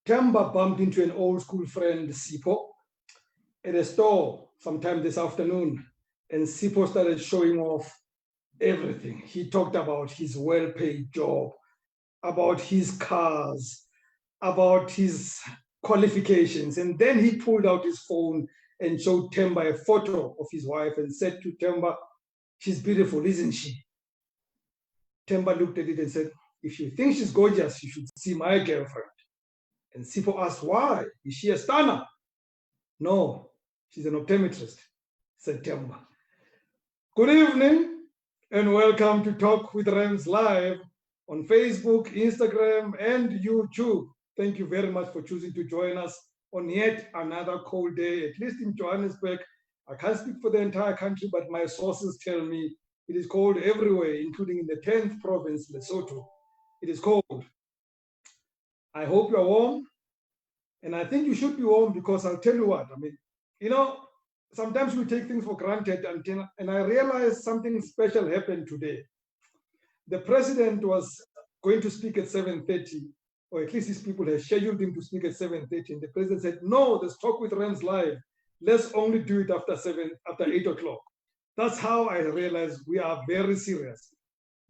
Temba bumped into an old school friend, Sipo, at a store sometime this afternoon, and Sipo started showing off everything. He talked about his well-paid job, about his cars, about his qualifications, and then he pulled out his phone and showed Temba a photo of his wife and said to Temba, "She's beautiful, isn't she?" Temba looked at it and said, "If you think she's gorgeous, you should see my girlfriend." And Sipo asked, "Why? Is she a stunner?" "No, she's an optometrist," said Temba. Good evening and welcome to Talk with Rams Live on Facebook, Instagram, and YouTube. Thank you very much for choosing to join us on yet another cold day, at least in Johannesburg. I can't speak for the entire country, but my sources tell me it is cold everywhere, including in the 10th province, Lesotho. It is cold. I hope you're warm, and I think you should be warm because I'll tell you what, sometimes we take things for granted, and I realized something special happened today. The president was going to speak at 7:30, or at least his people had scheduled him to speak at 7:30, and the president said, "No, let's talk with Rams Live. Let's only do it after 8 o'clock." That's how I realized we are very serious.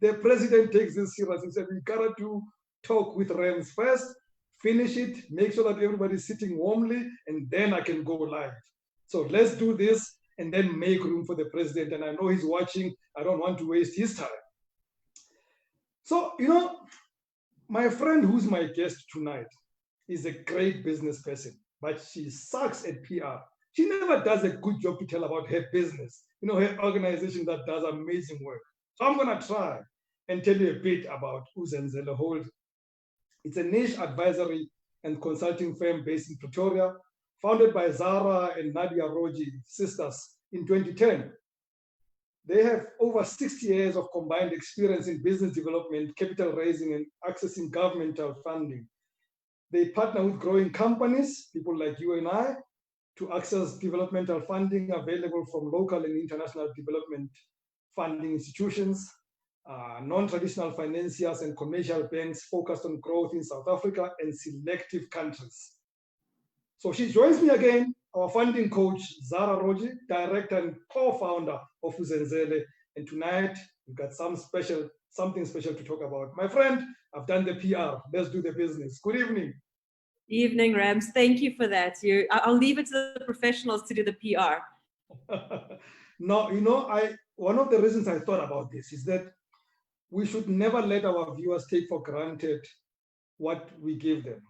The president takes this serious. He said, "We gotta do Talk with Rams first, finish it, make sure that everybody's sitting warmly, and then I can go live. So let's do this and then make room for the president." And I know he's watching. I don't want to waste his time. So, my friend who's my guest tonight is a great business person, but she sucks at PR. She never does a good job to tell about her business, her organization that does amazing work. So I'm going to try and tell you a bit about Uzenzele Hold. It's a niche advisory and consulting firm based in Pretoria, founded by Zahra and Rawjee sisters in 2010. They have over 60 years of combined experience in business development, capital raising, and accessing governmental funding. They partner with growing companies, people like you and I, to access developmental funding available from local and international development funding institutions, non-traditional financiers, and commercial banks focused on growth in South Africa and selective countries. So she joins me again, our funding coach, Zahra Rawjee, director and co-founder of Uzenzele. And tonight, we've got something special to talk about. My friend, I've done the PR. Let's do the business. Good evening. Evening, Rams. Thank you for that. I'll leave it to the professionals to do the PR. No, one of the reasons I thought about this is that we should never let our viewers take for granted what we give them,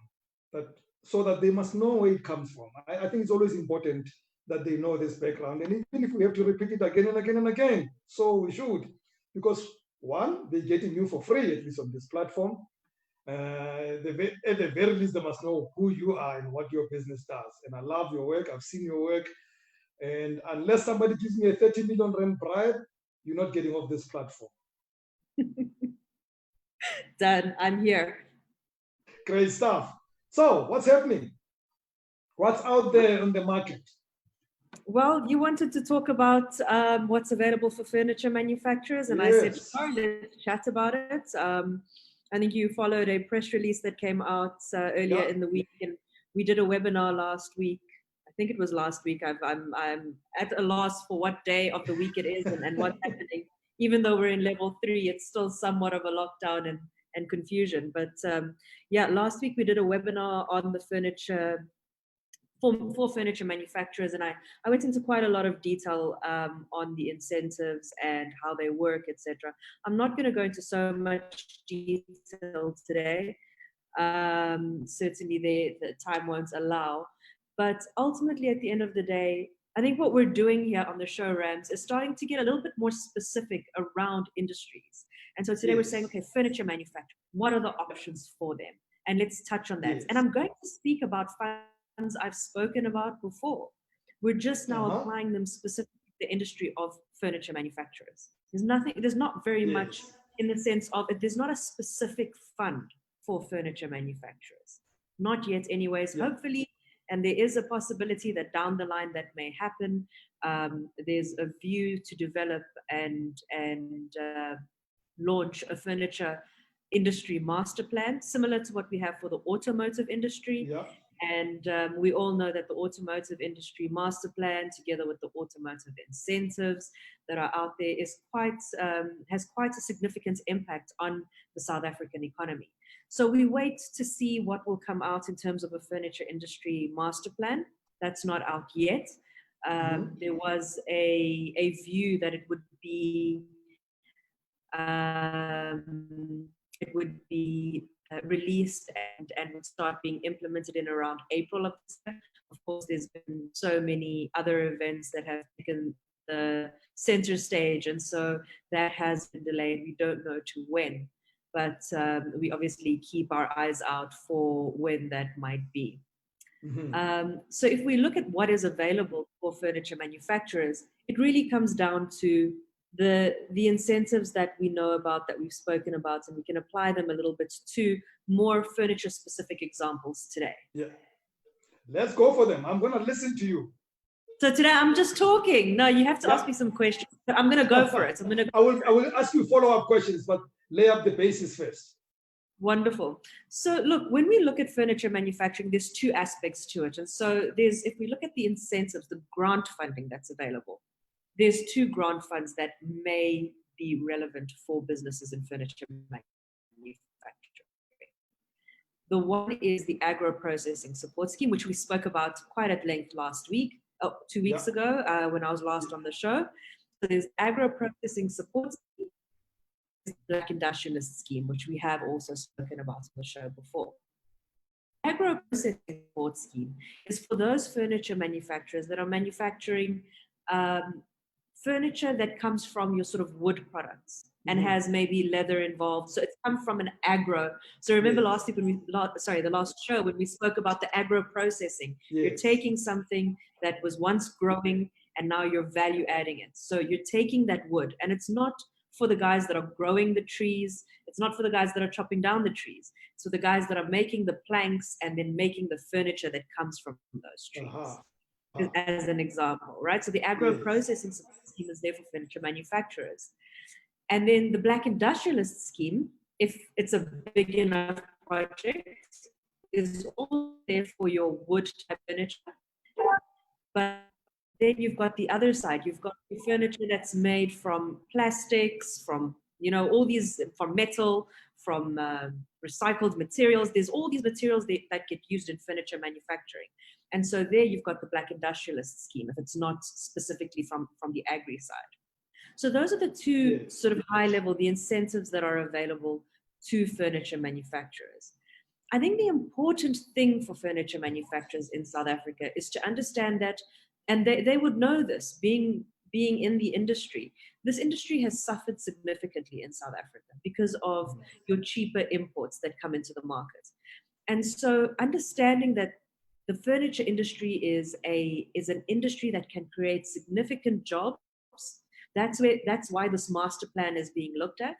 so that they must know where it comes from. I think it's always important that they know this background, and even if we have to repeat it again and again and again, so we should, because one, they're getting you for free, at least on this platform. At the very least, they must know who you are and what your business does. And I love your work. I've seen your work. And unless somebody gives me a 30 million rand bribe, you're not getting off this platform. Done. I'm here. Great stuff. So what's happening? What's out there on the market? Well, you wanted to talk about what's available for furniture manufacturers, and Yes. I said, sure, let's chat about it. I think you followed a press release that came out earlier in the week, and we did a webinar last week. I think it was last week. I'm at a loss for what day of the week it is and what's happening. Even though we're in level 3, it's still somewhat of a lockdown and confusion. But last week we did a webinar on the furniture, for furniture manufacturers, and I went into quite a lot of detail on the incentives and how they work, etc. I'm not going to go into so much detail today. Certainly the time won't allow. But ultimately, at the end of the day, I think what we're doing here on the show, Rams, is starting to get a little bit more specific around industries. And so today we're saying, okay, furniture manufacturing, what are the options for them? And let's touch on that. And I'm going to speak about funds I've spoken about before. We're just now applying them specifically to the industry of furniture manufacturers. There's not very much in the sense of, there's not a specific fund for furniture manufacturers. Not yet anyways, hopefully. And there is a possibility that down the line that may happen. There's a view to develop and launch a furniture industry master plan, similar to what we have for the automotive industry. Yeah. And we all know that the automotive industry master plan, together with the automotive incentives that are out there, is has quite a significant impact on the South African economy. So we wait to see what will come out in terms of a furniture industry master plan. That's not out yet. There was a view that it would be released and would start being implemented in around April of this year. Of course, there's been so many other events that have taken the center stage, and so that has been delayed. We don't know to when, but we obviously keep our eyes out for when that might be. So if we look at what is available for furniture manufacturers, it really comes down to the incentives that we know about, that we've spoken about, and we can apply them a little bit to more furniture specific examples today. Yeah, let's go for them. I'm going to listen to you. So today I'm just talking. No, you have to ask me some questions. I'm going to go for it. I will ask you follow-up questions, but lay up the basis first. Wonderful. So look, when we look at furniture manufacturing, there's two aspects to it. And so if we look at the incentives, the grant funding that's available, there's two grant funds that may be relevant for businesses in furniture manufacturing. The one is the Agro Processing Support Scheme, which we spoke about quite at length last week, 2 weeks ago, when I was last on the show. So there's Agro Processing Support Scheme, Black Industrialist Scheme, which we have also spoken about on the show before. Agro Processing Support Scheme is for those furniture manufacturers that are manufacturing furniture that comes from your sort of wood products and has maybe leather involved. So it's come from an agro. So remember last week the last show when we spoke about the agro processing. You're taking something that was once growing and now you're value adding it. So you're taking that wood, and it's not for the guys that are growing the trees. It's not for the guys that are chopping down the trees. So the guys that are making the planks and then making the furniture that comes from those trees. As an example, right? So the agro processing scheme is there for furniture manufacturers. And then the Black Industrialist Scheme, if it's a big enough project, is all there for your wood type furniture. But then you've got the other side. You've got the furniture that's made from plastics, from, all these, from metal, from recycled materials. There's all these materials that get used in furniture manufacturing. And so there you've got the Black Industrialist Scheme, if it's not specifically from the agri side. So those are the two sort of high level, the incentives that are available to furniture manufacturers. I think the important thing for furniture manufacturers in South Africa is to understand that, and they would know this, being in the industry, this industry has suffered significantly in South Africa because of your cheaper imports that come into the market. And so understanding that the furniture industry is an industry that can create significant jobs. That's why this master plan is being looked at.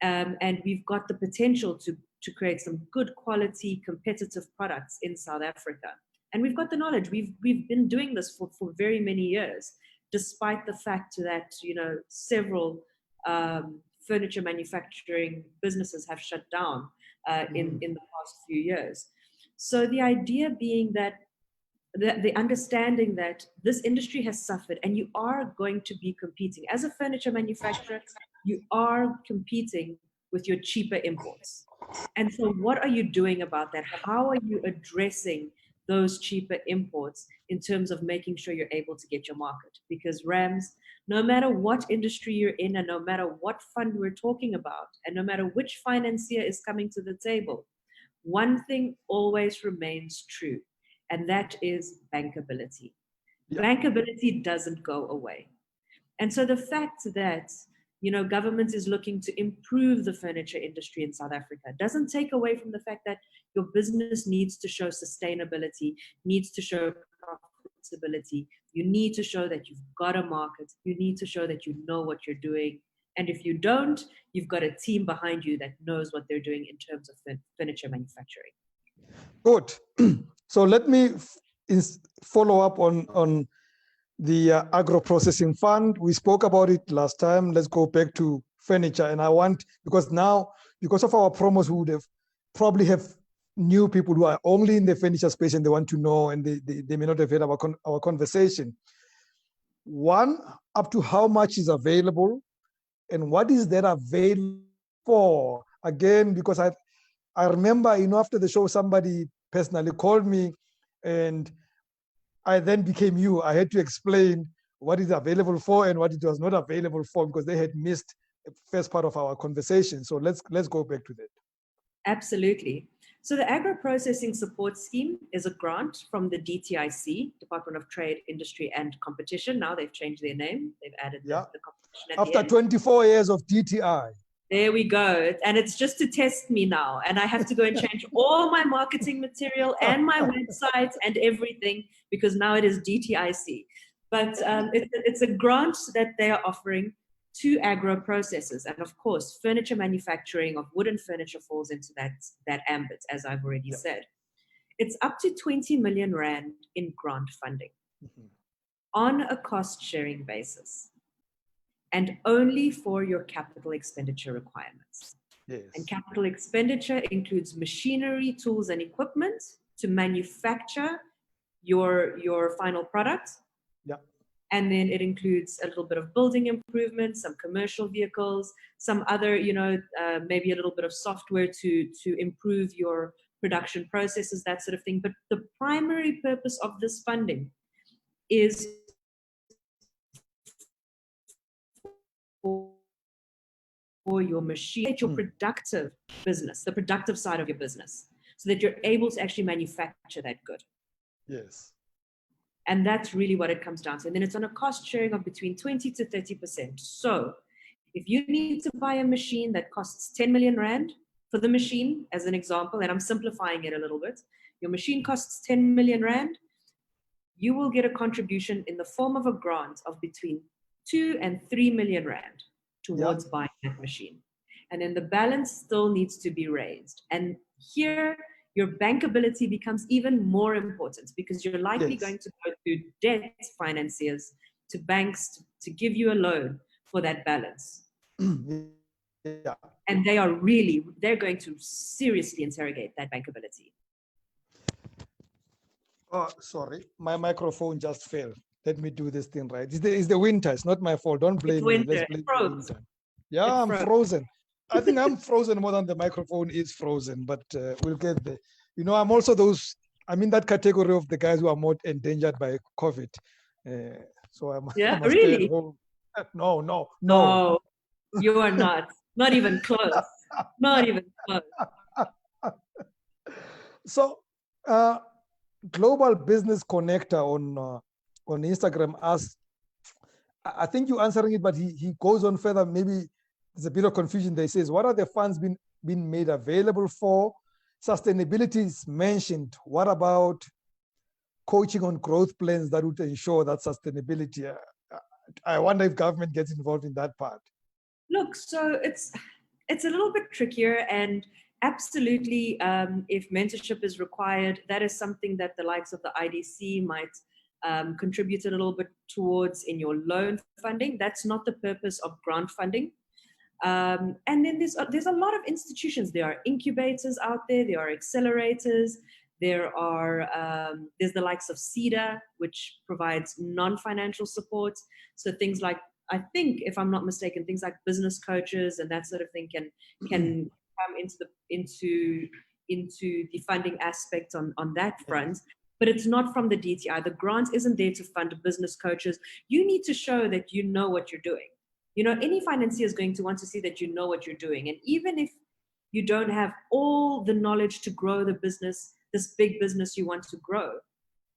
And we've got the potential to create some good quality, competitive products in South Africa. And we've got the knowledge. We've been doing this for very many years, despite the fact that, several furniture manufacturing businesses have shut down in the past few years. So the idea being that the understanding that this industry has suffered, and you are going to be competing as a furniture manufacturer, you are competing with your cheaper imports. And so what are you doing about that? How are you addressing those cheaper imports in terms of making sure you're able to get your market? Because Rams, no matter what industry you're in, and no matter what fund we're talking about, and no matter which financier is coming to the table, one thing always remains true, and that is bankability. Bankability doesn't go away. And so the fact that, government is looking to improve the furniture industry in South Africa doesn't take away from the fact that your business needs to show sustainability, needs to show profitability. You need to show that you've got a market. You need to show that you know what you're doing. And if you don't, you've got a team behind you that knows what they're doing in terms of furniture manufacturing. Good. So let me follow up on the agro-processing fund. We spoke about it last time. Let's go back to furniture. And I want, because now because of our promos, we would have probably have new people who are only in the furniture space and they want to know, and they may not have heard our conversation. One, up to how much is available and what is that available for? Again, because I remember, after the show, somebody personally called me and I then became you. I had to explain what is available for and what it was not available for, because they had missed the first part of our conversation. So let's go back to that. Absolutely. So the Agro Processing Support Scheme is a grant from the DTIC, Department of Trade, Industry and Competition. Now they've changed their name. They've added the competition at after the end. 24 years of DTI. There we go. And it's just to test me now. And I have to go and change all my marketing material and my website and everything, because now it is DTIC. But it's a grant that they are offering to agro processors. And of course, furniture manufacturing of wooden furniture falls into that ambit, as I've already said. It's up to 20 million Rand in grant funding on a cost sharing basis, and only for your capital expenditure requirements. Yes. And capital expenditure includes machinery, tools, and equipment to manufacture your final product. Yeah. And then it includes a little bit of building improvements, some commercial vehicles, some other, maybe a little bit of software to improve your production processes, that sort of thing. But the primary purpose of this funding is for your machine, your productive business, the productive side of your business, so that you're able to actually manufacture that good. Yes. And that's really what it comes down to. And then it's on a cost sharing of between 20 to 30%. So if you need to buy a machine that costs 10 million Rand for the machine, as an example, and I'm simplifying it a little bit, your machine costs 10 million Rand, you will get a contribution in the form of a grant of between 2 and 3 million Rand towards buying that machine. And then the balance still needs to be raised. And here, your bankability becomes even more important, because you're likely going to go to debt financiers, to banks, to give you a loan for that balance. Yeah. And they're going to seriously interrogate that bankability. Oh, sorry, my microphone just fell. Let me do this thing right. It's the winter. It's not my fault. Don't blame me. Let's blame the winter. Yeah, I'm frozen. I think I'm frozen more than the microphone is frozen, but we'll get there. I'm also I'm in that category of the guys who are more endangered by COVID. So I'm really? No. No, you are not. Not even close. Not even close. So, Global Business Connector on Instagram asks, I think you're answering it, but he goes on further. Maybe there's a bit of confusion there. He says, what are the funds being made available for? Sustainability is mentioned. What about coaching on growth plans that would ensure that sustainability? I wonder if government gets involved in that part. Look, so it's a little bit trickier, and absolutely, if mentorship is required, that is something that the likes of the IDC might contribute a little bit towards in your loan funding. That's not the purpose of grant funding. And then there's a lot of institutions. There are incubators out there. There are accelerators. There's the likes of CEDA, which provides non-financial support. So things like, I think, if I'm not mistaken, things like business coaches and that sort of thing can come into the funding aspect on that front. But it's not from the DTI. The grant isn't there to fund business coaches. You need to show that you know what you're doing. Any financier is going to want to see that you know what you're doing. And even if you don't have all the knowledge to grow the business, this big business you want to grow,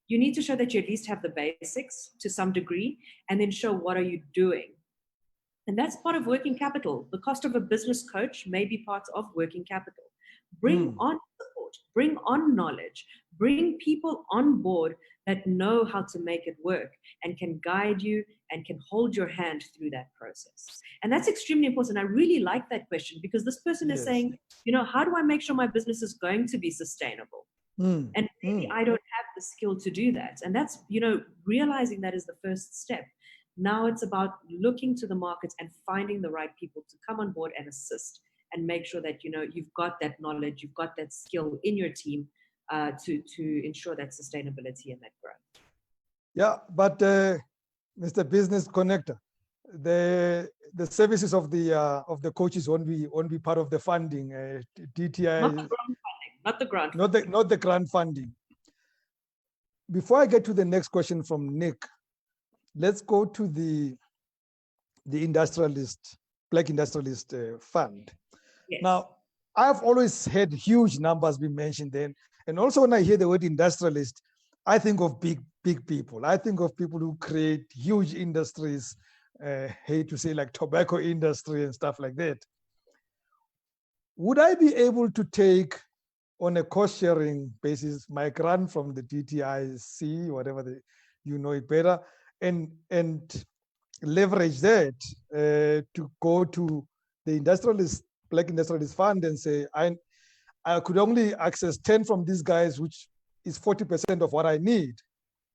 you need to show that you at least have the basics to some degree, and then show what are you doing. And that's part of working capital. The cost of a business coach may be part of working capital. Bring on support, bring on knowledge, bring people on board that know how to make it work and can guide you and can hold your hand through that process. And that's extremely important. I really like that question, because this person is saying, how do I make sure my business is going to be sustainable? And maybe I don't have the skill to do that. And that's, realizing that is the first step. Now it's about looking to the market and finding the right people to come on board and assist and make sure that, you've got that knowledge, you've got that skill in your team to ensure that sustainability and that growth. Yeah, but Mr. Business Connector, the services of the coaches won't be part of the funding. DTI, not the grant funding, not the grant funding. Before I get to the next question from Nick, let's go to the Black Industrialist Fund. Yes. Now, I've always had huge numbers be mentioned then, and also when I hear the word industrialist, I think of big people. I think of people who create huge industries, hate to say like tobacco industry and stuff like that. Would I be able to take on a cost sharing basis my grant from the DTIC, whatever you know it better, and leverage that to go to the Black Industrialist Fund and say, I could only access 10 from these guys, which is 40% of what I need.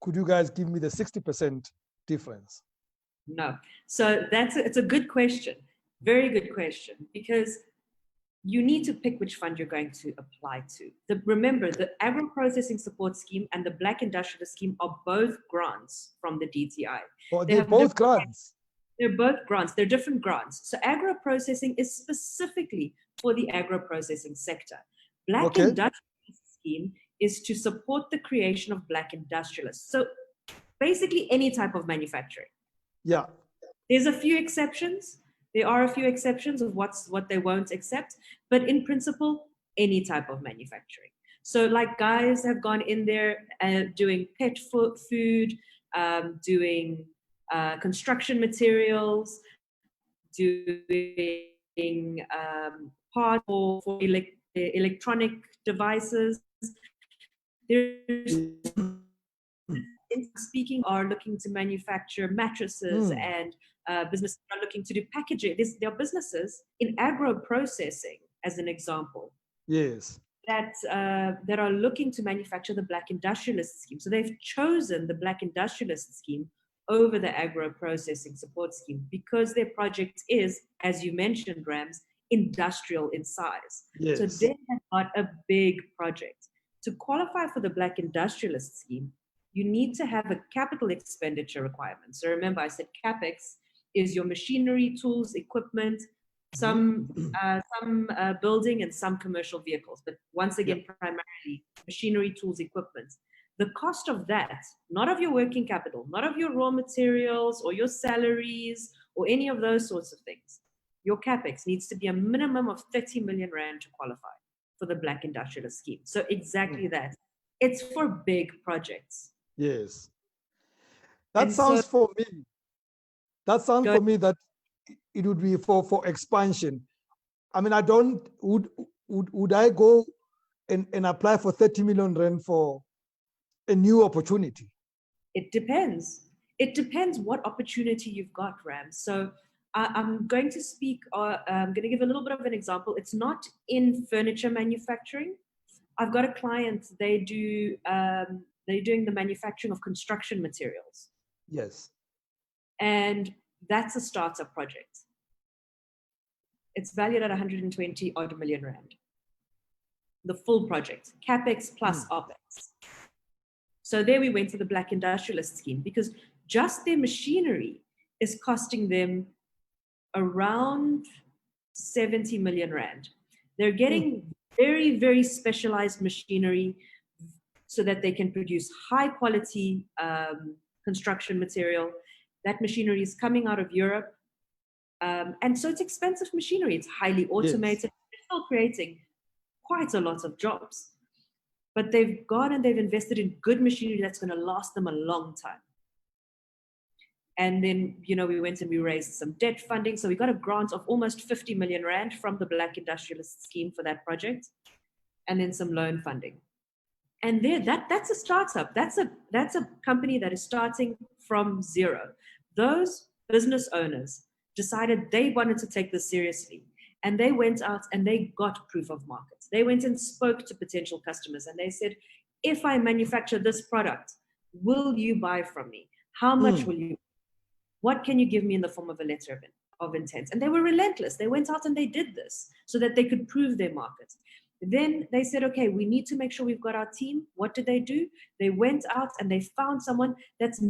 Could you guys give me the 60% difference? No. So it's a good question. Very good question, because you need to pick which fund you're going to apply to. Remember, the Agro Processing Support Scheme and the Black Industrialist Scheme are both grants from the DTI. Oh, they're both grants? They're both grants. They're different grants. So agro processing is specifically for the agro processing sector. Black Industrialist Scheme is to support the creation of Black industrialists. So basically any type of manufacturing. Yeah. There's a few exceptions. There are a few exceptions of what they won't accept, but in principle, any type of manufacturing. So like guys have gone in there doing pet food, doing construction materials, doing parts for electronic devices. There's speaking are looking to manufacture mattresses and businesses are looking to do packaging. There are businesses in agro processing, as an example. Yes. That are looking to manufacture the Black Industrialist Scheme. So they've chosen the Black Industrialist Scheme over the Agro Processing Support Scheme because their project is, as you mentioned, Rams, industrial in size. Yes. So they have got a big project. To qualify for the Black Industrialist Scheme, you need to have a capital expenditure requirement. So remember, I said CapEx is your machinery, tools, equipment, some building and some commercial vehicles. But once again, primarily machinery, tools, equipment. The cost of that, not of your working capital, not of your raw materials or your salaries or any of those sorts of things. Your CapEx needs to be a minimum of 30 million Rand to qualify for the Black Industrialist Scheme. So exactly that. It's for big projects. Yes. That sounds for me that it would be for expansion. I mean, would I go and apply for 30 million Rand for a new opportunity? It depends. It depends what opportunity you've got, Ram. So I'm going to speak, I'm going to give a little bit of an example. It's not in furniture manufacturing. I've got a client, they're doing the manufacturing of construction materials. Yes. And that's a startup project. It's valued at 120 odd million Rand. The full project, CapEx plus OpEx. So there we went to the Black Industrialist Scheme because just their machinery is costing them around 70 million Rand. They're getting very, very specialized machinery so that they can produce high quality construction material. That machinery is coming out of Europe. And so it's expensive machinery. It's highly automated. Yes. They're still creating quite a lot of jobs. But they've gone and they've invested in good machinery that's going to last them a long time. And then, we went and we raised some debt funding. So we got a grant of almost 50 million Rand from the Black Industrialist Scheme for that project. And then some loan funding. And that's a startup. That's a company that is starting from zero. Those business owners decided they wanted to take this seriously. And they went out and they got proof of market. They went and spoke to potential customers and they said, if I manufacture this product, will you buy from me? How much will you? What can you give me in the form of a letter of of intents. And they were relentless. They went out and they did this so that they could prove their market. Then they said, okay, we need to make sure we've got our team. What did they do? They went out and they found someone that's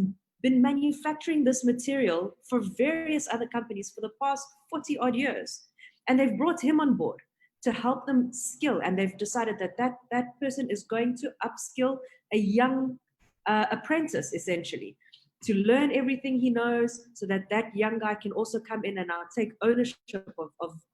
been manufacturing this material for various other companies for the past 40 odd years. And they've brought him on board to help them skill. And they've decided that that person is going to upskill a young apprentice, essentially, to learn everything he knows so that that young guy can also come in and now take ownership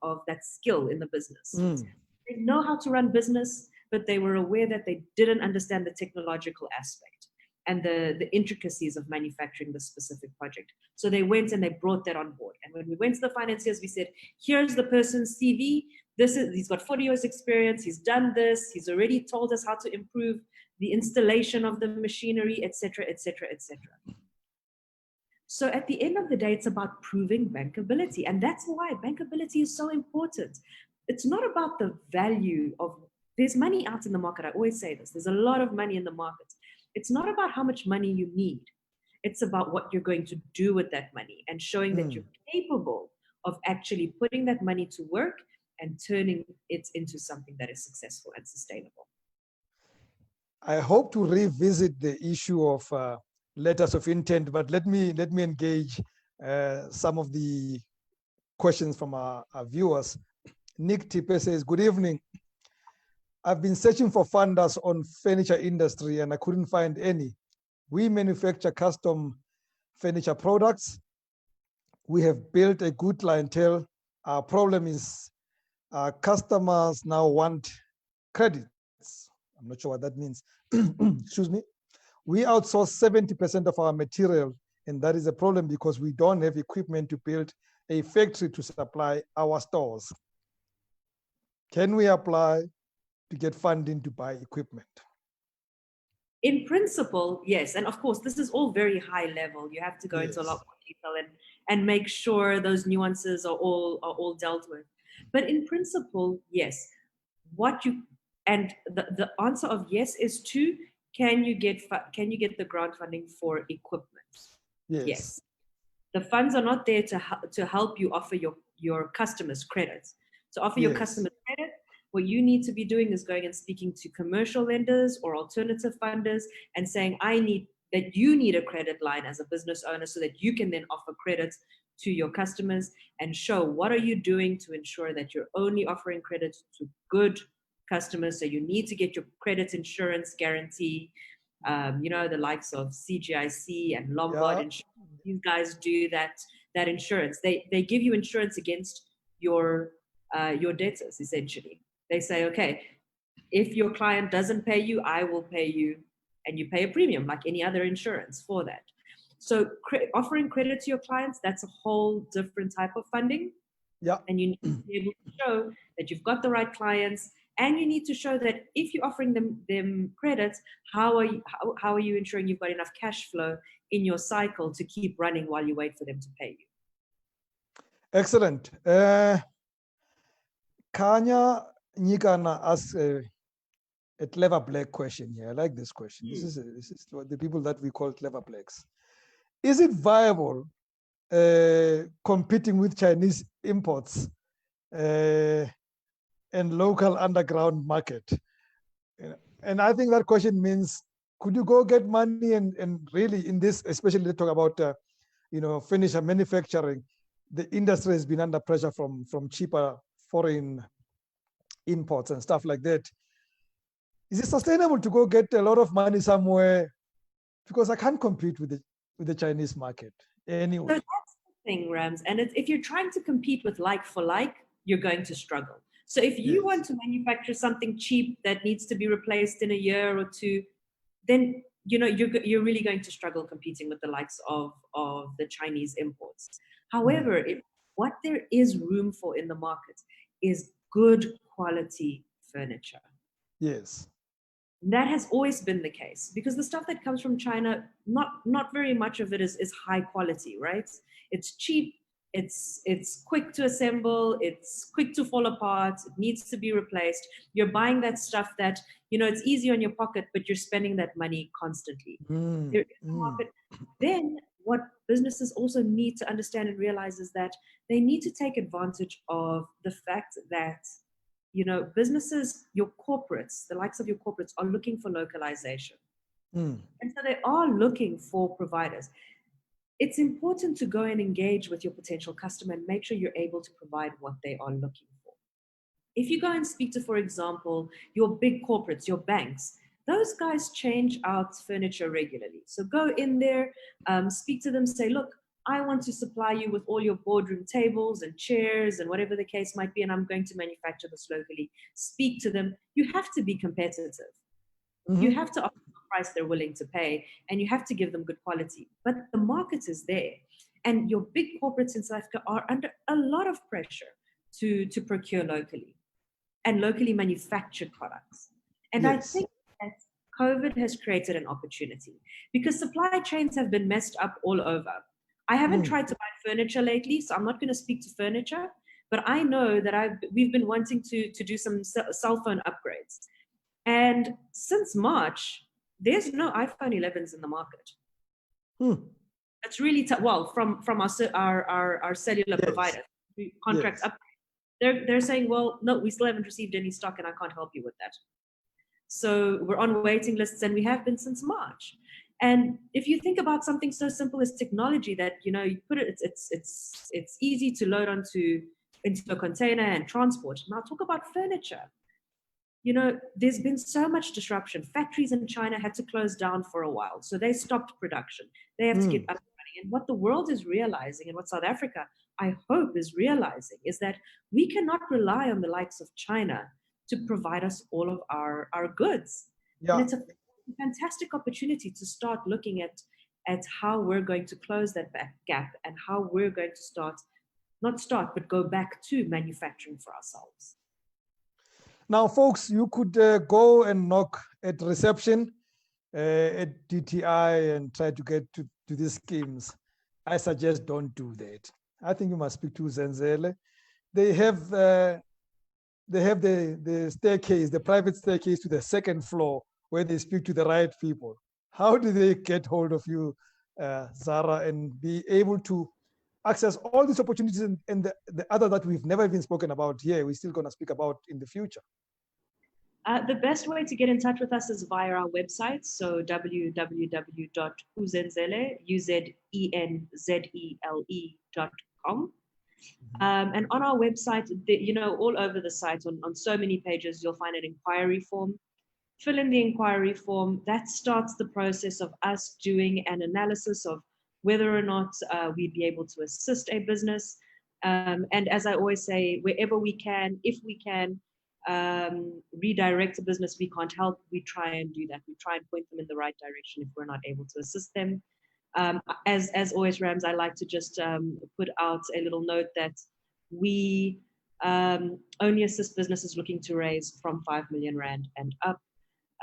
of that skill in the business. They know how to run business, but they were aware that they didn't understand the technological aspect and the intricacies of manufacturing this specific project. So they went and they brought that on board. And when we went to the financiers, we said, here's the person's CV. He's got 40 years experience. He's done this. He's already told us how to improve the installation of the machinery, et cetera, et cetera, et cetera. So at the end of the day, it's about proving bankability. And that's why bankability is so important. It's not about the value of, there's money out in the market. I always say this, there's a lot of money in the market. It's not about how much money you need. It's about what you're going to do with that money and showing that you're capable of actually putting that money to work and turning it into something that is successful and sustainable. I hope to revisit the issue of letters of intent, but let me engage some of the questions from our viewers. Nick Tipe says, good evening. I've been searching for funders on furniture industry and I couldn't find any. We manufacture custom furniture products. We have built a good clientele. Our problem is customers now want credits. I'm not sure what that means. Excuse me. We outsource 70% of our material, and that is a problem because we don't have equipment to build a factory to supply our stores. Can we apply to get funding to buy equipment? In principle, yes. And of course, this is all very high level. You have to go into a lot more detail and make sure those nuances are all dealt with. But in principle, yes. The answer of yes is to, can you get the grant funding for equipment? Yes. The funds are not there to help you offer your customers credit. To offer your customers credit, what you need to be doing is going and speaking to commercial lenders or alternative funders and saying, you need a credit line as a business owner so that you can then offer credit to your customers and show what are you doing to ensure that you're only offering credit to good customers. So you need to get your credit insurance guarantee, the likes of CGIC and Lombard Insurance. These guys do that insurance. They give you insurance against your debtors, essentially. They say, okay, if your client doesn't pay you, I will pay you, and you pay a premium like any other insurance for that. So offering credit to your clients, that's a whole different type of funding. Yeah. And you need to be able to show that you've got the right clients, and you need to show that if you're offering them credits, how are you ensuring you've got enough cash flow in your cycle to keep running while you wait for them to pay you? Excellent. Kanya Nikana asks a clever black question here. I like this question. This is the people that we call clever blacks. Is it viable competing with Chinese imports and local underground market? And I think that question means, could you go get money and really in this, especially they talk about furniture manufacturing, the industry has been under pressure from cheaper foreign imports and stuff like that. Is it sustainable to go get a lot of money somewhere? Because I can't compete with the Chinese market anyway. So that's the thing, Rams. And if you're trying to compete with like for like, you're going to struggle. So if you want to manufacture something cheap that needs to be replaced in a year or two, then you're really going to struggle competing with the likes of the Chinese imports. However, what there is room for in the market is good quality furniture. Yes. That has always been the case, because the stuff that comes from China, not very much of it is high quality, right? It's cheap, it's quick to assemble, it's quick to fall apart, it needs to be replaced. You're buying that stuff that, it's easy on your pocket, but you're spending that money constantly. There is a market. Then what businesses also need to understand and realize is that they need to take advantage of the fact that, businesses, your corporates, the likes of your corporates, are looking for localization. And so they are looking for providers. It's important to go and engage with your potential customer and make sure you're able to provide what they are looking for. If you go and speak to, for example, your big corporates, your banks, those guys change out furniture regularly. So go in there, speak to them, say, look, I want to supply you with all your boardroom tables and chairs and whatever the case might be, and I'm going to manufacture this locally. Speak to them. You have to be competitive. You have to offer the price they're willing to pay, and you have to give them good quality. But the market is there. And your big corporates in South Africa are under a lot of pressure to procure locally and locally manufactured products. And I think that COVID has created an opportunity because supply chains have been messed up all over. I haven't tried to buy furniture lately, so I'm not going to speak to furniture, but I know that we've been wanting to do some cell phone upgrades. And since March, there's no iPhone 11s in the market. That's really well from our cellular provider contracts up. They're saying, well, no, we still haven't received any stock, and I can't help you with that. So we're on waiting lists, and we have been since March. And if you think about something so simple as technology, that you put it's easy to load into a container and transport. Now talk about furniture. There's been so much disruption. Factories in China had to close down for a while, so they stopped production. They have to get up and running. And what the world is realizing, and what South Africa, I hope, is realizing, is that we cannot rely on the likes of China to provide us all of our goods. And it's a fantastic opportunity to start looking at how we're going to close that gap and how we're going to go back to manufacturing for ourselves. Now, folks, you could go and knock at reception at DTI and try to get to these schemes. I suggest don't do that. I think you must speak to Zenzele. They have the staircase, the private staircase to the second floor, where they speak to the right people. How do they get hold of you, Zahra, and be able to access all these opportunities and the other that we've never even spoken about here, we're still going to speak about in the future? The best way to get in touch with us is via our website, so www.uzenzele.com. And on our website, all over the site, on so many pages, you'll find an inquiry form. Fill in the inquiry form. That starts the process of us doing an analysis of whether or not we'd be able to assist a business. And as I always say, wherever we can, if we can redirect a business we can't help, we try and do that. We try and point them in the right direction if we're not able to assist them. As always, Rams, I like to just put out a little note that we only assist businesses looking to raise from 5 million Rand and up.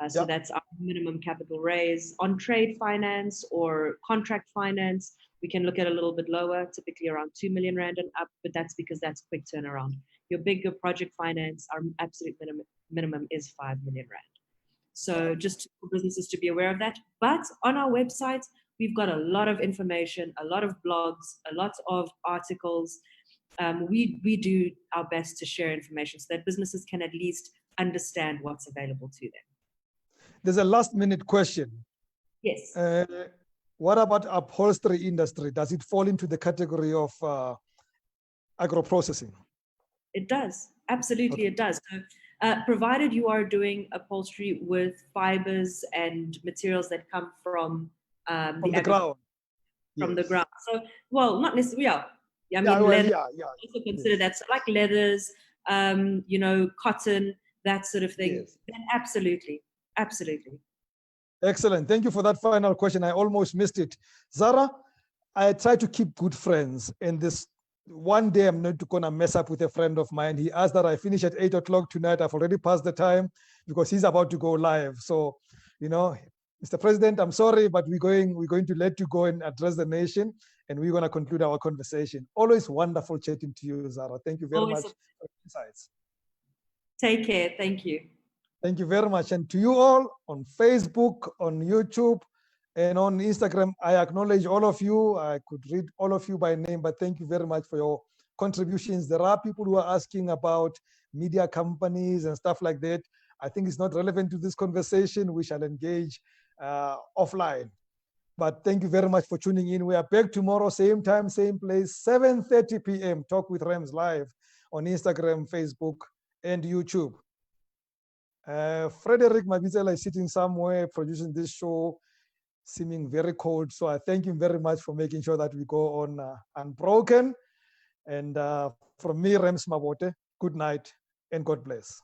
So that's our minimum capital raise. On trade finance or contract finance, we can look at a little bit lower, typically around 2 million Rand and up, but that's because that's quick turnaround. Your bigger project finance, our absolute minimum is 5 million Rand. So just for businesses to be aware of that. But on our website, we've got a lot of information, a lot of blogs, a lot of articles. We do our best to share information so that businesses can at least understand what's available to them. There's a last minute question. Yes. What about upholstery industry? Does it fall into the category of agro-processing? It does. Absolutely, it does. So, provided you are doing upholstery with fibers and materials that come from the ground. From the ground. So, well, not necessarily. Yeah, I mean, leather. Also consider that. So, like leathers, cotton, that sort of thing. Yes. Then absolutely. Absolutely. Excellent. Thank you for that final question. I almost missed it. Zahra, I try to keep good friends. And this one day I'm not going to mess up with a friend of mine. He asked that I finish at 8 o'clock tonight. I've already passed the time because he's about to go live. So, Mr. President, I'm sorry, but we're going to let you go and address the nation. And we're going to conclude our conversation. Always wonderful chatting to you, Zahra. Thank you very much for your insights. Take care. Thank you. Thank you very much. And to you all on Facebook, on YouTube, And on Instagram, I acknowledge all of you. I could read all of you by name, but thank you very much for your contributions. There are people who are asking about media companies and stuff like that. I think it's not relevant to this conversation. We shall engage offline. But thank you very much for tuning in. We are back tomorrow, same time, same place, 7:30 p.m. Talk with Rams live on Instagram, Facebook, and YouTube. Frederick Mabizela is sitting somewhere producing this show, seeming very cold. So I thank him very much for making sure that we go on unbroken. And from me, Rams Mabote, good night and God bless.